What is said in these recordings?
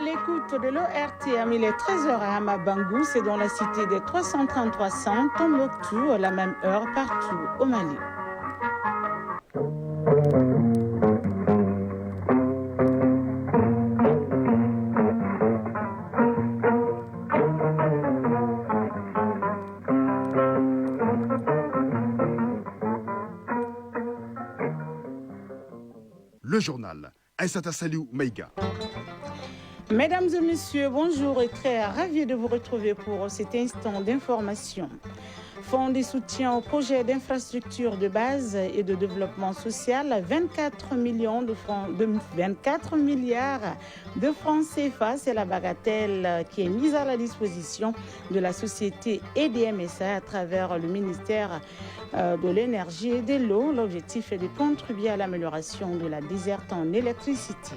l'écoute de l'ORTM, il est 13h à Hamabangou, c'est dans la cité des 333 centres, Tombouctou, à la même heure partout au Mali. Le journal. Aïssata Saliou Maïga. Mesdames et messieurs, bonjour et très ravi de vous retrouver pour cet instant d'information. Fonds de soutien au projet d'infrastructure de base et de développement social, 24 milliards de francs CFA, c'est la bagatelle qui est mise à la disposition de la société EDM-SA à travers le ministère de l'énergie et de l'eau. L'objectif est de contribuer à l'amélioration de la desserte en électricité.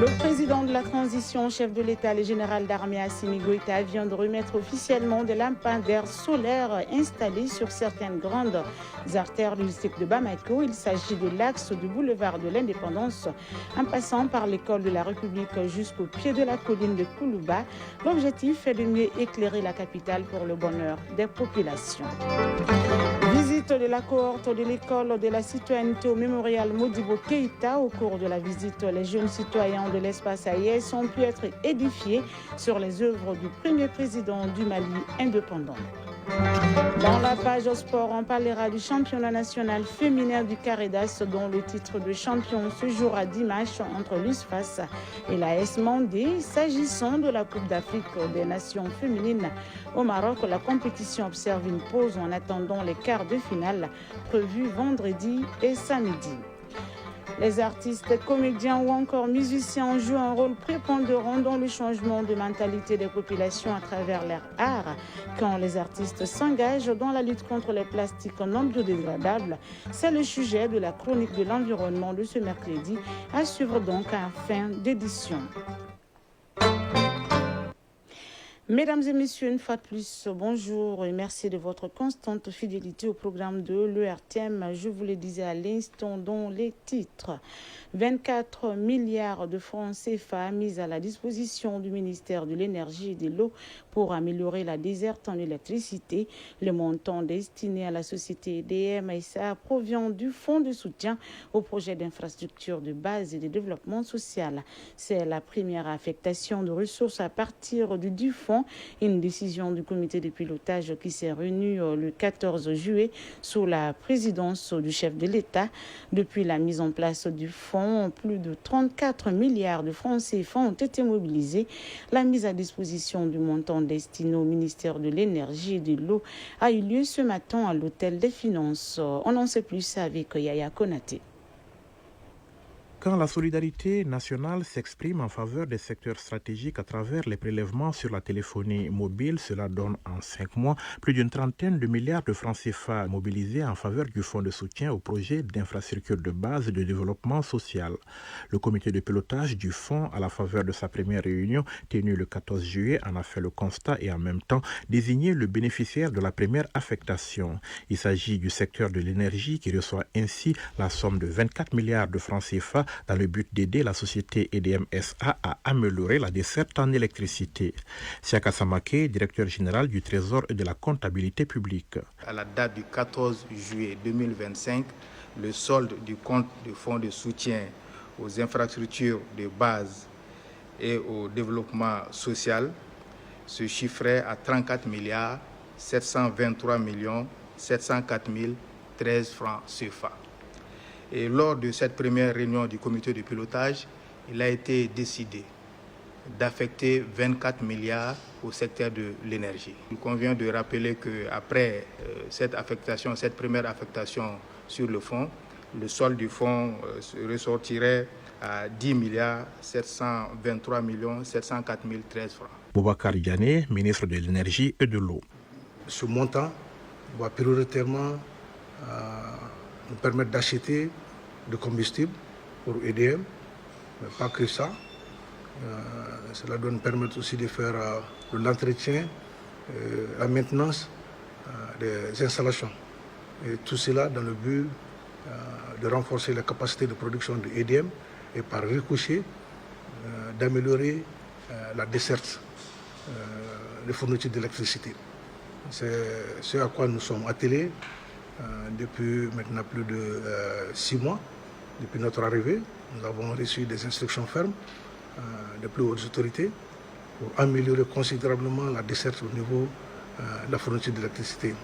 Le président de la transition, chef de l'État, le général d'armée Assimi Goïta, vient de remettre officiellement des lampadaires solaires installés sur certaines grandes artères du district de Bamako. Il s'agit de l'axe du boulevard de l'Indépendance en passant par l'école de la République jusqu'au pied de la colline de Koulouba. L'objectif est de mieux éclairer la capitale pour le bonheur des populations. Visite de la cohorte de l'école de la citoyenneté au mémorial Modibo Keïta. Au cours de la visite, les jeunes citoyens de l'espace AIS ont pu être édifiés sur les œuvres du premier président du Mali indépendant. Dans la page sport, on parlera du championnat national féminin du Caredas dont le titre de champion se jouera dimanche entre l'USFAS et la S Mandé. S'agissant de la Coupe d'Afrique des Nations féminines au Maroc, la compétition observe une pause en attendant les quarts de finale prévus vendredi et samedi. Les artistes, comédiens ou encore musiciens jouent un rôle prépondérant dans le changement de mentalité des populations à travers leur art. Quand les artistes s'engagent dans la lutte contre les plastiques non biodégradables, c'est le sujet de la chronique de l'environnement de ce mercredi, à suivre donc en fin d'édition. Mesdames et messieurs, une fois de plus, bonjour et merci de votre constante fidélité au programme de l'ERTM. Je vous le disais à l'instant dans les titres. 24 milliards de francs CFA mis à la disposition du ministère de l'Énergie et de l'eau pour améliorer la desserte en électricité. Le montant destiné à la société EDM-SA provient du fonds de soutien au projet d'infrastructure de base et de développement social. C'est la première affectation de ressources à partir du dit fonds. Une décision du comité de pilotage qui s'est réuni le 14 juillet sous la présidence du chef de l'État. Depuis la mise en place du fonds, plus de 34 milliards de francs CFA ont été mobilisés. La mise à disposition du montant destiné au ministère de l'Énergie et de l'eau a eu lieu ce matin à l'hôtel des Finances. On en sait plus avec Yaya Konaté. Quand la solidarité nationale s'exprime en faveur des secteurs stratégiques à travers les prélèvements sur la téléphonie mobile, cela donne en 5 mois plus d'une trentaine de milliards de francs CFA mobilisés en faveur du fonds de soutien au projet d'infrastructure de base et de développement social. Le comité de pilotage du fonds, à la faveur de sa première réunion tenue le 14 juillet, en a fait le constat et en même temps désigné le bénéficiaire de la première affectation. Il s'agit du secteur de l'énergie qui reçoit ainsi la somme de 24 milliards de francs CFA dans le but d'aider la société EDM-SA à améliorer la desserte en électricité. Siaka Samake, directeur général du Trésor et de la comptabilité publique. À la date du 14 juillet 2025, le solde du compte du fonds de soutien aux infrastructures de base et au développement social se chiffrait à 34 milliards 723 704 013 francs CFA. Et lors de cette première réunion du comité de pilotage, il a été décidé d'affecter 24 milliards au secteur de l'énergie. Il convient de rappeler qu'après cette première affectation sur le fonds, le solde du fonds ressortirait à 10 milliards 723 704 013 francs. Boubacar Diané, ministre de l'Énergie et de l'eau. Ce montant va prioritairement nous permettre d'acheter de combustible pour EDM, mais pas que ça. Cela doit nous permettre aussi de faire de l'entretien, la maintenance des installations. Et tout cela dans le but de renforcer la capacité de production de EDM et par ricochet d'améliorer la desserte des fournitures d'électricité. C'est ce à quoi nous sommes attelés depuis maintenant plus de 6 mois, depuis notre arrivée. Nous avons reçu des instructions fermes des plus hautes autorités pour améliorer considérablement la desserte au niveau de la fourniture d'électricité.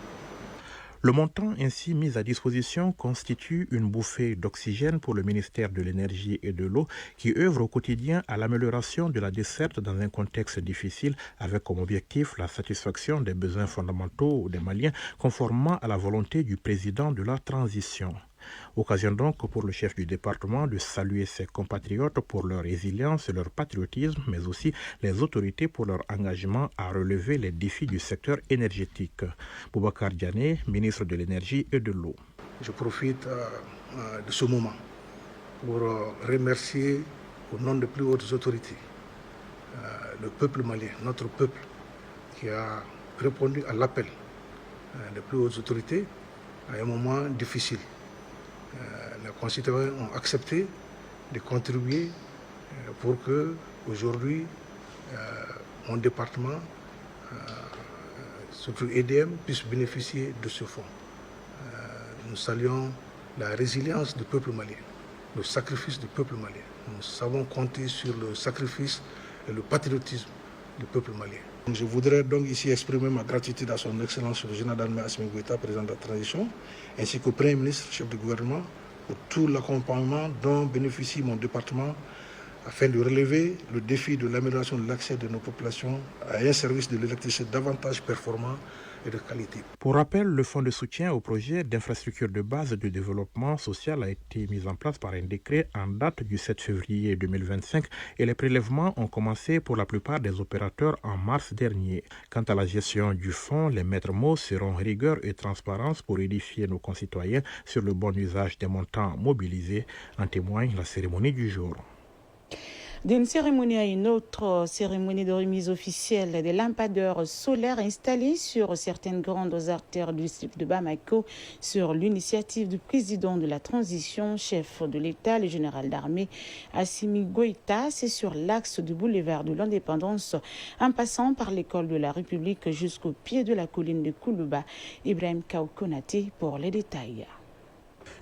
Le montant ainsi mis à disposition constitue une bouffée d'oxygène pour le ministère de l'Énergie et de l'Eau qui œuvre au quotidien à l'amélioration de la desserte dans un contexte difficile avec comme objectif la satisfaction des besoins fondamentaux des Maliens conformément à la volonté du président de la transition. Occasion donc pour le chef du département de saluer ses compatriotes pour leur résilience et leur patriotisme, mais aussi les autorités pour leur engagement à relever les défis du secteur énergétique. Boubacar Diané, ministre de l'Énergie et de l'Eau. Je profite de ce moment pour remercier au nom des plus hautes autorités le peuple malien, notre peuple, qui a répondu à l'appel des plus hautes autorités à un moment difficile. Les concitoyens ont accepté de contribuer pour que aujourd'hui mon département, surtout EDM, puisse bénéficier de ce fonds. Nous saluons la résilience du peuple malien, le sacrifice du peuple malien. Nous savons compter sur le sacrifice et le patriotisme du peuple malien. Je voudrais donc ici exprimer ma gratitude à son Excellence le général d'armée Assimi Goïta, président de la transition, ainsi qu'au Premier ministre, chef du gouvernement, pour tout l'accompagnement dont bénéficie mon département afin de relever le défi de l'amélioration de l'accès de nos populations à un service de l'électricité davantage performant et de qualité. Pour rappel, le fonds de soutien au projet d'infrastructure de base de développement social a été mis en place par un décret en date du 7 février 2025 et les prélèvements ont commencé pour la plupart des opérateurs en mars dernier. Quant à la gestion du fonds, les maîtres mots seront rigueur et transparence pour édifier nos concitoyens sur le bon usage des montants mobilisés, en témoigne la cérémonie du jour. D'une cérémonie à une autre, cérémonie de remise officielle des lampadaires solaires installés sur certaines grandes artères du district de Bamako sur l'initiative du président de la transition, chef de l'État, le général d'armée Assimi Goïta. C'est sur l'axe du boulevard de l'Indépendance en passant par l'école de la République jusqu'au pied de la colline de Koulouba. Ibrahim Kaoukonate pour les détails.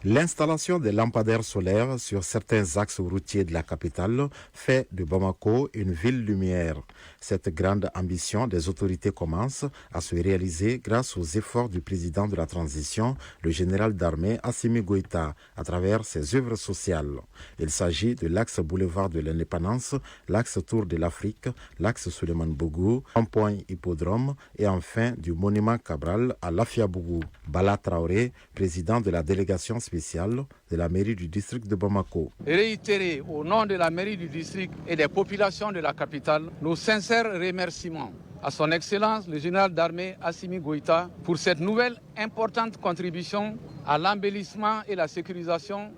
L'installation des lampadaires solaires sur certains axes routiers de la capitale fait de Bamako une ville lumière. Cette grande ambition des autorités commence à se réaliser grâce aux efforts du président de la transition, le général d'armée Assimi Goïta, à travers ses œuvres sociales. Il s'agit de l'axe boulevard de l'Indépendance, l'axe Tour de l'Afrique, l'axe Souleymane Bougou, rond-point Hippodrome et enfin du monument Cabral à Lafiabougou. Bala Traoré, président de la délégation spéciale de la mairie du district de Bamako. Réitérer au nom de la mairie du district et des populations de la capitale nos sincères remerciements à son Excellence le général d'armée Assimi Goïta pour cette nouvelle importante contribution à l'embellissement et la sécurisation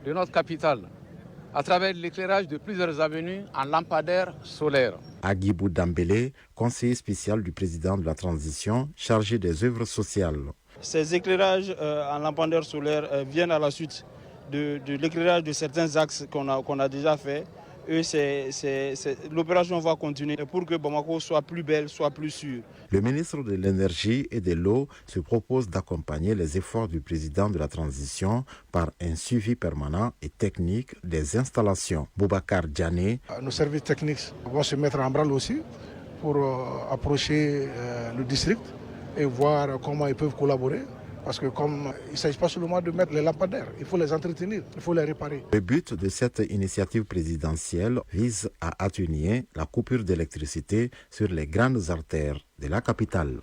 de notre capitale à travers l'éclairage de plusieurs avenues en lampadaires solaires. Agibou Dambélé, conseiller spécial du président de la transition, chargé des œuvres sociales. Ces éclairages en lampadaires solaires viennent à la suite de l'éclairage de certains axes qu'on a déjà fait. L'opération va continuer pour que Bamako soit plus belle, soit plus sûre. Le ministre de l'Énergie et de l'Eau se propose d'accompagner les efforts du président de la transition par un suivi permanent et technique des installations. Boubacar Diané. Nos services techniques vont se mettre en branle aussi pour approcher le district et voir comment ils peuvent collaborer. Parce que comme il ne s'agit pas seulement de mettre les lampadaires, il faut les entretenir, il faut les réparer. Le but de cette initiative présidentielle vise à atténuer la coupure d'électricité sur les grandes artères de la capitale.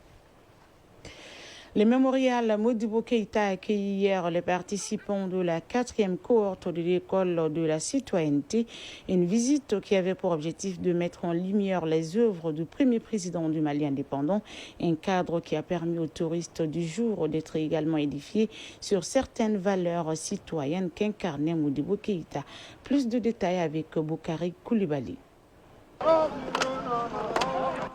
Le mémorial Modibo Keïta a accueilli hier les participants de la 4e cohorte de l'école de la citoyenneté, une visite qui avait pour objectif de mettre en lumière les œuvres du premier président du Mali indépendant, un cadre qui a permis aux touristes du jour d'être également édifiés sur certaines valeurs citoyennes qu'incarnait Modibo Keïta. Plus de détails avec Boukari Koulibaly.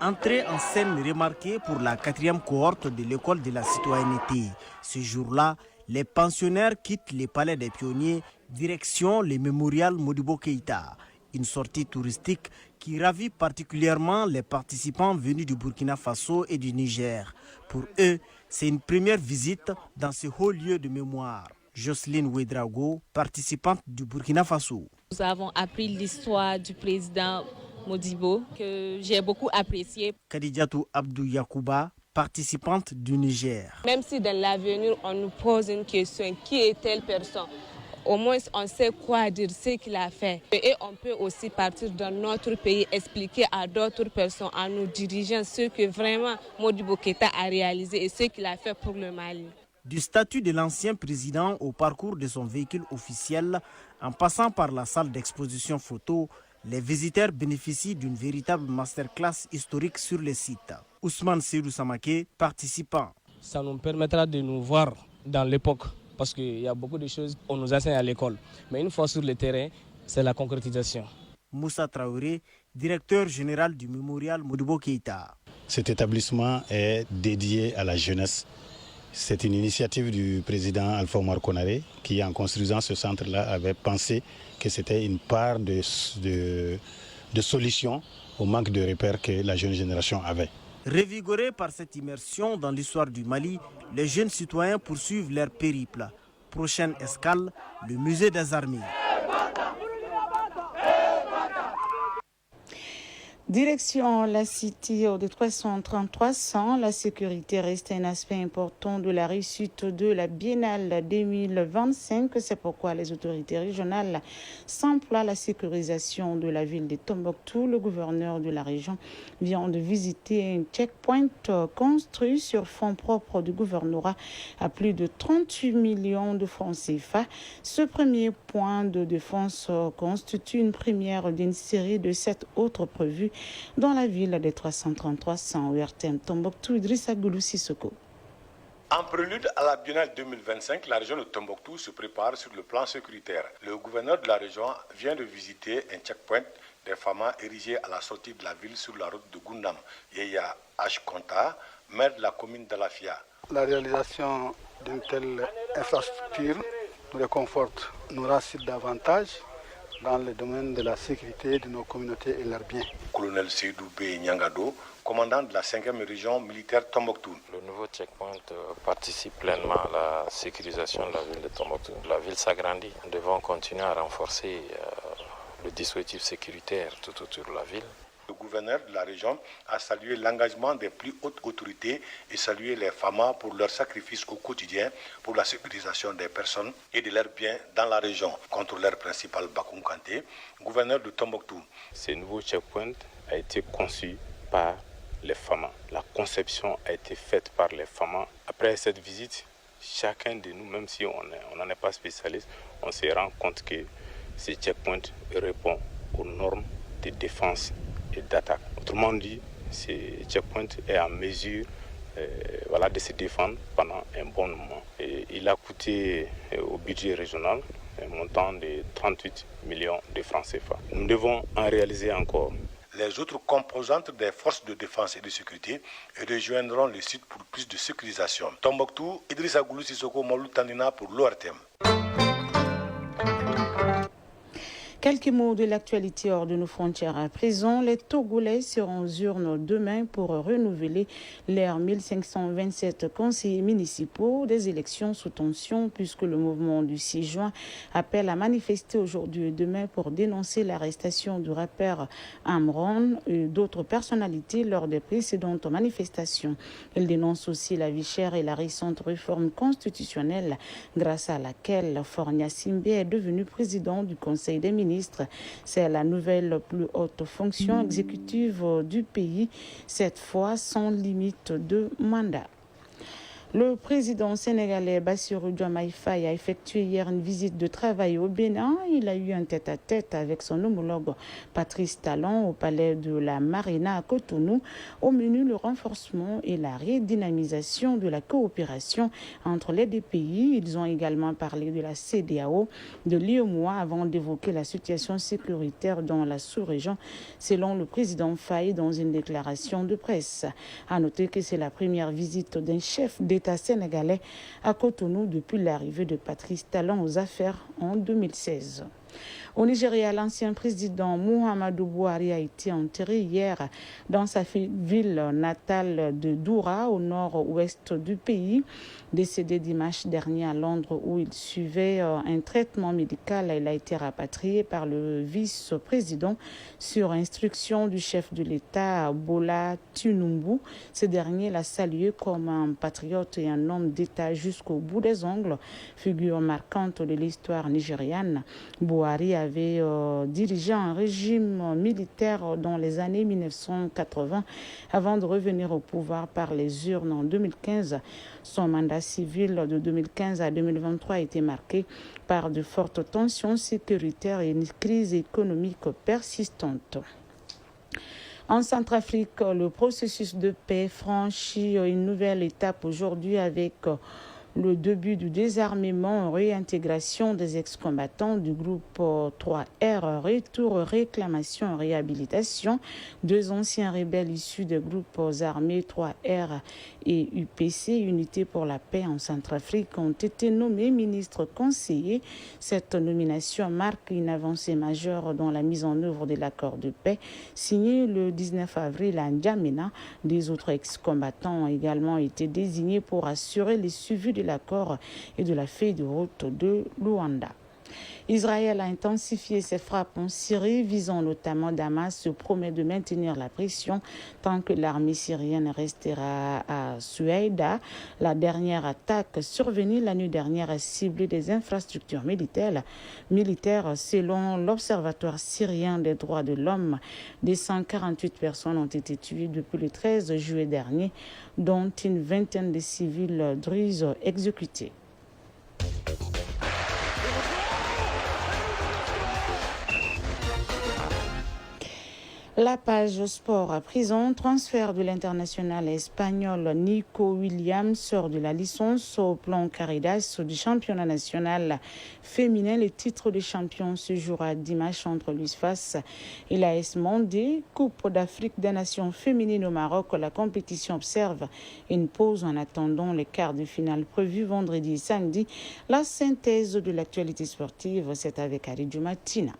Entrée en scène remarquée pour la 4e cohorte de l'école de la citoyenneté. Ce jour-là, les pensionnaires quittent les palais des pionniers, direction le mémorial Modibo Keïta. Une sortie touristique qui ravit particulièrement les participants venus du Burkina Faso et du Niger. Pour eux, c'est une première visite dans ce haut lieu de mémoire. Jocelyne Ouedraogo, participante du Burkina Faso. Nous avons appris l'histoire du président Modibo que j'ai beaucoup apprécié. Kadidiatou Abdou Yakouba, participante du Niger. Même si dans l'avenir on nous pose une question, qui est telle personne? Au moins on sait quoi dire, ce qu'il a fait. Et on peut aussi partir dans notre pays, expliquer à d'autres personnes, à nos dirigeants, ce que vraiment Modibo Keïta a réalisé et ce qu'il a fait pour le Mali. Du statut de l'ancien président au parcours de son véhicule officiel, en passant par la salle d'exposition photo, les visiteurs bénéficient d'une véritable masterclass historique sur le site. Ousmane Seydou Samake, participant. Ça nous permettra de nous voir dans l'époque, parce qu'il y a beaucoup de choses qu'on nous enseigne à l'école. Mais une fois sur le terrain, c'est la concrétisation. Moussa Traoré, directeur général du mémorial Modibo Keïta. Cet établissement est dédié à la jeunesse. C'est une initiative du président Alpha Oumar Konaré qui, en construisant ce centre-là, avait pensé que c'était une part de solution au manque de repères que la jeune génération avait. Revigorés par cette immersion dans l'histoire du Mali, les jeunes citoyens poursuivent leur périple. Prochaine escale, le musée des armées. Direction la City de 333, la sécurité reste un aspect important de la réussite de la Biennale 2025. C'est pourquoi les autorités régionales s'emploient à la sécurisation de la ville de Tombouctou. Le gouverneur de la région vient de visiter un checkpoint construit sur fonds propres du gouvernorat à plus de 38 millions de francs CFA. Ce premier point de défense constitue une première d'une série de 7 autres prévus dans la ville des 333 sans URTM Tombouctou. Idrissa Goulou Sissoko. En prélude à la Biennale 2025, la région de Tombouctou se prépare sur le plan sécuritaire. Le gouverneur de la région vient de visiter un checkpoint des FAMA érigé à la sortie de la ville sur la route de Goundam. Yeya H. Konta, maire de la commune d'Alafia. La réalisation d'une telle infrastructure nous réconforte, nous rassure davantage dans le domaine de la sécurité de nos communautés et leurs biens. Colonel Seydou B. Nyangado, commandant de la 5e région militaire Tombouctou. Le nouveau checkpoint participe pleinement à la sécurisation de la ville de Tombouctou. La ville s'agrandit. Nous devons continuer à renforcer le dispositif sécuritaire tout autour de la ville. Le gouverneur de la région a salué l'engagement des plus hautes autorités et salué les FAMA pour leur sacrifice au quotidien pour la sécurisation des personnes et de leurs biens dans la région. Contrôleur principal Bakoum Kanté, gouverneur de Tombouctou. Ce nouveau checkpoint a été conçu par les FAMA. La conception a été faite par les FAMA. Après cette visite, chacun de nous, même si on n'en est pas spécialiste, on se rend compte que ce checkpoint répond aux normes de défense et d'attaque. Autrement dit, ce checkpoint est en mesure de se défendre pendant un bon moment. Et il a coûté au budget régional un montant de 38 millions de francs CFA. Nous devons en réaliser encore. Les autres composantes des forces de défense et de sécurité rejoindront le site pour plus de sécurisation. Tombouctou, Idrissa Goulou Sissoko, Molu Tandina pour l'ORTM. Quelques mots de l'actualité hors de nos frontières à présent. Les Togolais seront aux urnes demain pour renouveler leurs 1527 conseillers municipaux. Des élections sous tension puisque le mouvement du 6 juin appelle à manifester aujourd'hui et demain pour dénoncer l'arrestation du rappeur Amron et d'autres personnalités lors des précédentes manifestations. Il dénonce aussi la vie chère et la récente réforme constitutionnelle grâce à laquelle Fornia Simbe est devenu président du Conseil des ministres. C'est la nouvelle plus haute fonction exécutive du pays, cette fois sans limite de mandat. Le président sénégalais Bassirou Diomaye Faye a effectué hier une visite de travail au Bénin. Il a eu un tête-à-tête avec son homologue Patrice Talon au palais de la Marina à Cotonou. Au menu, le renforcement et la redynamisation de la coopération entre les deux pays. Ils ont également parlé de la CEDEAO, de l'UEMOA avant d'évoquer la situation sécuritaire dans la sous-région, selon le président Faye dans une déclaration de presse. À noter que c'est la première visite d'un chef d'État sénégalais à Cotonou depuis l'arrivée de Patrice Talon aux affaires en 2016. Au Nigeria, l'ancien président Muhammadu Buhari a été enterré hier dans sa ville natale de Doura, au nord-ouest du pays. Décédé dimanche dernier à Londres où il suivait un traitement médical, il a été rapatrié par le vice-président sur instruction du chef de l'État Bola Tinubu. Ce dernier l'a salué comme un patriote et un homme d'État jusqu'au bout des ongles, figure marquante de l'histoire nigériane. Buhari avait dirigé un régime militaire dans les années 1980 avant de revenir au pouvoir par les urnes en 2015. Son mandat civil de 2015 à 2023 a été marqué par de fortes tensions sécuritaires et une crise économique persistante. En Centrafrique, le processus de paix franchit une nouvelle étape aujourd'hui avec le début du désarmement, réintégration des ex-combattants du groupe 3R, Retour, Réclamation et Réhabilitation. 2 anciens rebelles issus des groupes armés 3R et UPC, Unité pour la paix en Centrafrique, ont été nommés ministres conseillers. Cette nomination marque une avancée majeure dans la mise en œuvre de l'accord de paix signé le 19 avril à N'Djamena. Des autres ex-combattants ont également été désignés pour assurer le suivi de l'accord et de la feuille de route de Luanda. Israël a intensifié ses frappes en Syrie, visant notamment Damas, se promet de maintenir la pression tant que l'armée syrienne restera à Suaïda. La dernière attaque survenue la nuit dernière a ciblé des infrastructures militaires. Selon l'Observatoire syrien des droits de l'homme, des 148 personnes ont été tuées depuis le 13 juillet dernier, dont une vingtaine de civils druzes exécutés. La page sport à prison, transfert de l'international espagnol Nico Williams sort de la licence au plan Caridas du championnat national féminin. Le titre de champion se jouera dimanche entre l'USFAS et l'AS Mandé. Coupe d'Afrique des Nations féminines au Maroc, la compétition observe une pause en attendant les quarts de finale prévus vendredi et samedi. La synthèse de l'actualité sportive, c'est avec Aridou Matina.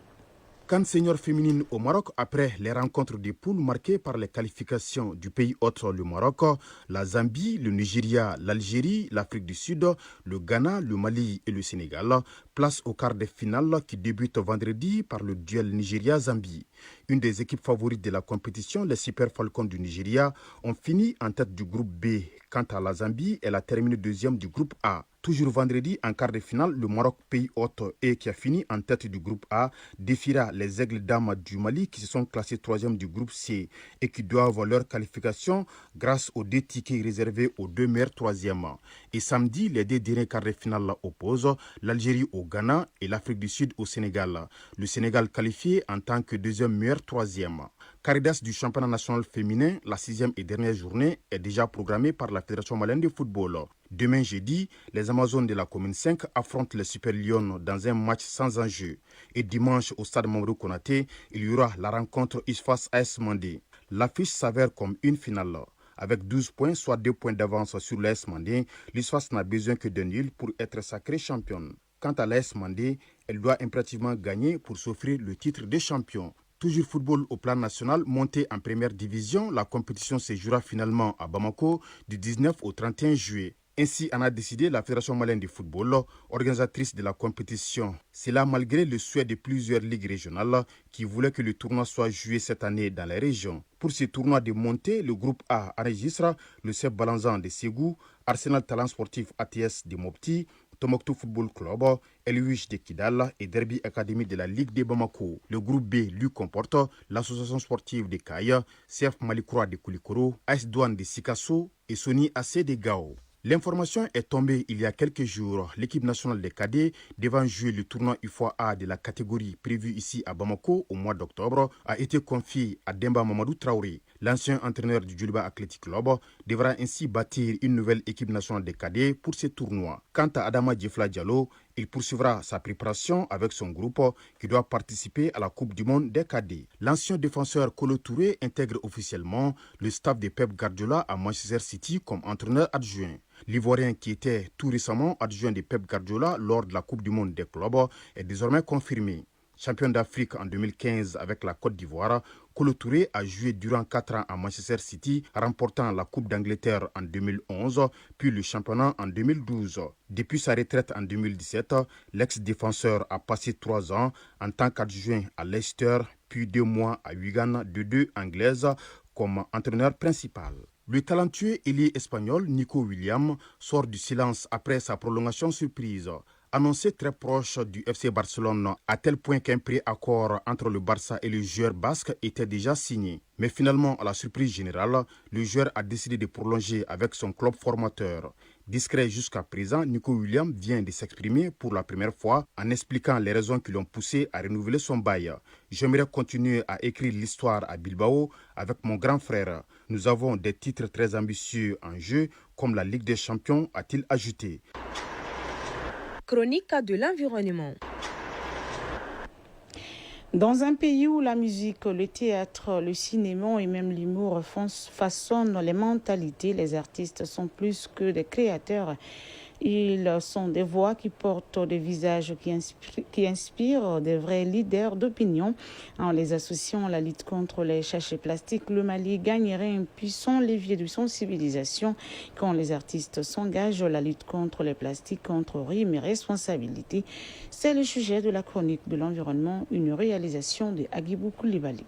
CAN senior féminine au Maroc, après les rencontres des poules marquées par les qualifications du pays hôte, le Maroc, la Zambie, le Nigeria, l'Algérie, l'Afrique du Sud, le Ghana, le Mali et le Sénégal, place au quart de finale qui débute vendredi par le duel Nigeria-Zambie. Une des équipes favorites de la compétition, les Super Falcons du Nigeria, ont fini en tête du groupe B. Quant à la Zambie, elle a terminé deuxième du groupe A. Toujours vendredi, en quart de finale, le Maroc, pays hôte et qui a fini en tête du groupe A, défiera les Aigles dames du Mali qui se sont classés troisième du groupe C et qui doivent leur qualification grâce aux 2 tickets réservés aux 2 meilleurs troisièmes. Et samedi, les 2 derniers quarts de finale opposent l'Algérie au Ghana et l'Afrique du Sud au Sénégal. Le Sénégal qualifié en tant que deuxième meilleur troisième. Caridas du championnat national féminin, la 6e et dernière journée est déjà programmée par la Fédération malienne de football. Demain jeudi, les Amazones de la commune 5 affrontent les Super Lions dans un match sans enjeu. Et dimanche, au stade Mamadou Konaté, il y aura la rencontre USFAS AS Mandé. L'affiche s'avère comme une finale. Avec 12 points, soit 2 points d'avance sur l'AS Mandé, l'USFAS n'a besoin que d'un nul pour être sacrée championne. Quant à l'AS Mandé, elle doit impérativement gagner pour s'offrir le titre de champion. Toujours football au plan national, monté en première division, la compétition se jouera finalement à Bamako du 19 au 31 juillet. Ainsi en a décidé la Fédération malienne de football, organisatrice de la compétition. C'est là malgré le souhait de plusieurs ligues régionales qui voulaient que le tournoi soit joué cette année dans les régions. Pour ce tournoi de montée, le groupe A enregistre le CEP Balanzan de Ségou, Arsenal Talent Sportif ATS de Mopti, Tombouctou Football Club, Elouiche de Kidal et Derby Academy de la Ligue de Bamako. Le groupe B lui comporte l'association sportive de Kaya, CF Malikroa de Koulikoro, AS Douane de Sikasso et Sony AC de Gao. L'information est tombée il y a quelques jours. L'équipe nationale des cadets, devant jouer le tournoi UFOA de la catégorie prévue ici à Bamako au mois d'octobre, a été confiée à Demba Mamadou Traoré. L'ancien entraîneur du Djouliba Athletic Club devra ainsi bâtir une nouvelle équipe nationale des cadets pour ce tournoi. Quant à Adama Djefla Diallo, il poursuivra sa préparation avec son groupe qui doit participer à la Coupe du Monde des cadets. L'ancien défenseur Kolo Touré intègre officiellement le staff de Pep Guardiola à Manchester City comme entraîneur adjoint. L'Ivoirien qui était tout récemment adjoint de Pep Guardiola lors de la Coupe du Monde des clubs est désormais confirmé. Champion d'Afrique en 2015 avec la Côte d'Ivoire, Kolo Touré a joué durant 4 ans à Manchester City, remportant la Coupe d'Angleterre en 2011, puis le championnat en 2012. Depuis sa retraite en 2017, l'ex-défenseur a passé 3 ans en tant qu'adjoint à Leicester, puis 2 mois à Wigan de 2 anglaises comme entraîneur principal. Le talentueux ailier espagnol Nico Williams sort du silence après sa prolongation surprise. Annoncé très proche du FC Barcelone, à tel point qu'un pré-accord entre le Barça et le joueur basque était déjà signé. Mais finalement, à la surprise générale, le joueur a décidé de prolonger avec son club formateur. Discret jusqu'à présent, Nico Williams vient de s'exprimer pour la première fois en expliquant les raisons qui l'ont poussé à renouveler son bail. J'aimerais continuer à écrire l'histoire à Bilbao avec mon grand frère. Nous avons des titres très ambitieux en jeu, comme la Ligue des Champions, a-t-il ajouté. Chronique de l'environnement. Dans un pays où la musique, le théâtre, le cinéma et même l'humour façonnent les mentalités, les artistes sont plus que des créateurs. Ils sont des voix qui portent des visages qui inspirent des vrais leaders d'opinion. En les associant à la lutte contre les sachets plastiques, le Mali gagnerait un puissant levier de sensibilisation. Quand les artistes s'engagent, la lutte contre les plastiques entre rime et responsabilité. C'est le sujet de la chronique de l'environnement, une réalisation de Agibou Koulibaly.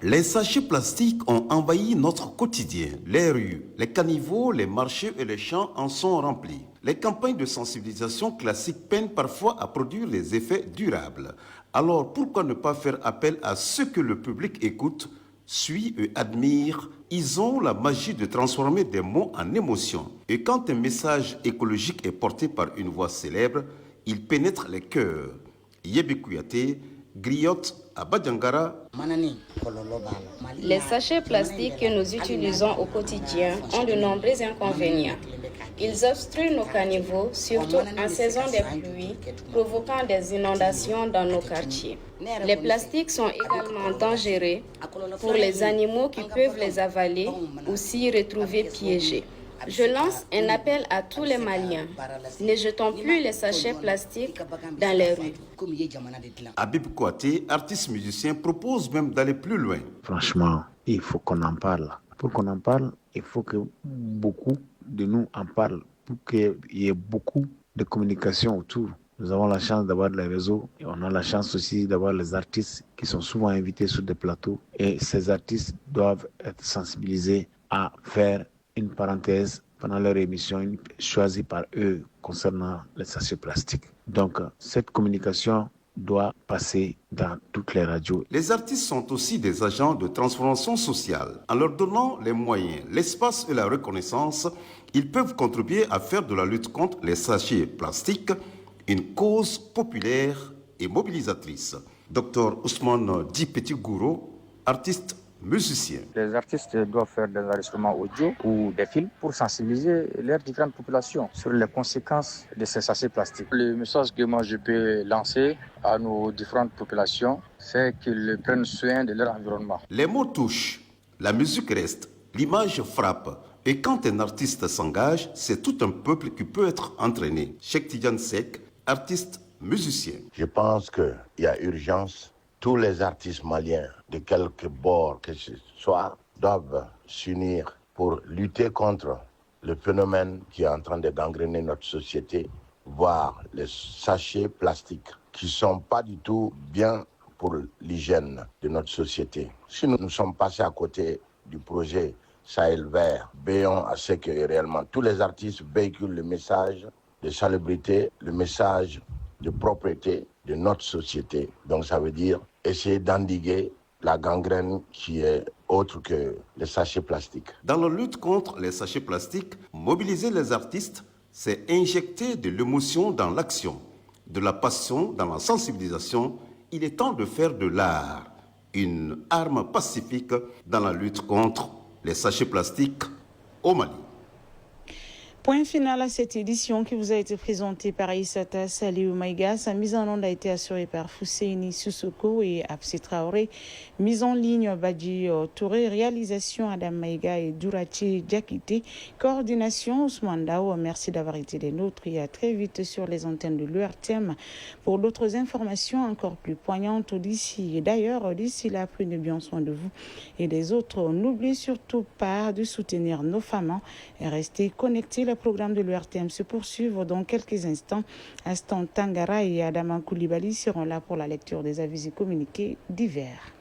Les sachets plastiques ont envahi notre quotidien. Les rues, les caniveaux, les marchés et les champs en sont remplis. Les campagnes de sensibilisation classiques peinent parfois à produire les effets durables. Alors pourquoi ne pas faire appel à ceux que le public écoute, suit et admire? Ils ont la magie de transformer des mots en émotions. Et quand un message écologique est porté par une voix célèbre, il pénètre les cœurs. Yébi Kouyaté griotte à Badjangara. Les sachets plastiques que nous utilisons au quotidien ont de nombreux inconvénients. Ils obstruent nos caniveaux, surtout en saison des pluies, provoquant des inondations dans nos quartiers. Les plastiques sont également dangereux pour les animaux qui peuvent les avaler ou s'y retrouver piégés. Je lance un appel à tous les Maliens. Ne jetons plus les sachets plastiques dans les rues. Habib Kouyaté, artiste musicien, propose même d'aller plus loin. Franchement, il faut qu'on en parle. Pour qu'on en parle, il faut que beaucoup de nous en parlent, pour qu'il y ait beaucoup de communication autour. Nous avons la chance d'avoir les réseaux et on a la chance aussi d'avoir les artistes qui sont souvent invités sur des plateaux. Et ces artistes doivent être sensibilisés à faire une parenthèse pendant leur émission choisie par eux concernant les sachets plastiques. Donc, cette communication doit passer dans toutes les radios. Les artistes sont aussi des agents de transformation sociale. En leur donnant les moyens, l'espace et la reconnaissance, ils peuvent contribuer à faire de la lutte contre les sachets plastiques une cause populaire et mobilisatrice. Dr Ousmane Di Petit-Gouro, artiste musiciens. Les artistes doivent faire des enregistrements audio ou des films pour sensibiliser leurs différentes populations sur les conséquences de ces sachets plastiques. Le message que moi je peux lancer à nos différentes populations, c'est qu'ils prennent soin de leur environnement. Les mots touchent, la musique reste, l'image frappe. Et quand un artiste s'engage, c'est tout un peuple qui peut être entraîné. Cheikh Tidiane Seck, artiste musicien. Je pense qu'il y a urgence. Tous les artistes maliens, de quelque bord que ce soit, doivent s'unir pour lutter contre le phénomène qui est en train de gangréner notre société, voire les sachets plastiques qui ne sont pas du tout bien pour l'hygiène de notre société. Si nous sommes passés à côté du projet Sahel Vert, veillons à ce que réellement tous les artistes véhiculent le message de salubrité, le message de propreté de notre société. Donc ça veut dire essayer d'endiguer la gangrène qui est autre que les sachets plastiques. Dans la lutte contre les sachets plastiques, mobiliser les artistes, c'est injecter de l'émotion dans l'action, de la passion dans la sensibilisation. Il est temps de faire de l'art une arme pacifique dans la lutte contre les sachets plastiques au Mali. Point final à cette édition qui vous a été présentée par Issata Saliou Maïga. Sa mise en onde a été assurée par Fousseini Soussoko et Absi Traoré. Mise en ligne Badji Touré. Réalisation Adam Maïga et Dourachi Diakité. Coordination Ousmane Dao. Merci d'avoir été des nôtres et à très vite sur les antennes de l'URTM pour d'autres informations encore plus poignantes d'ici. Et d'ailleurs, d'ici là, prenez bien soin de vous et des autres. N'oubliez surtout pas de soutenir nos femmes et restez connectés. Le programme de l'URTM se poursuivre dans quelques instants. Aston Tangara et Adama Koulibaly seront là pour la lecture des avis et communiqués divers.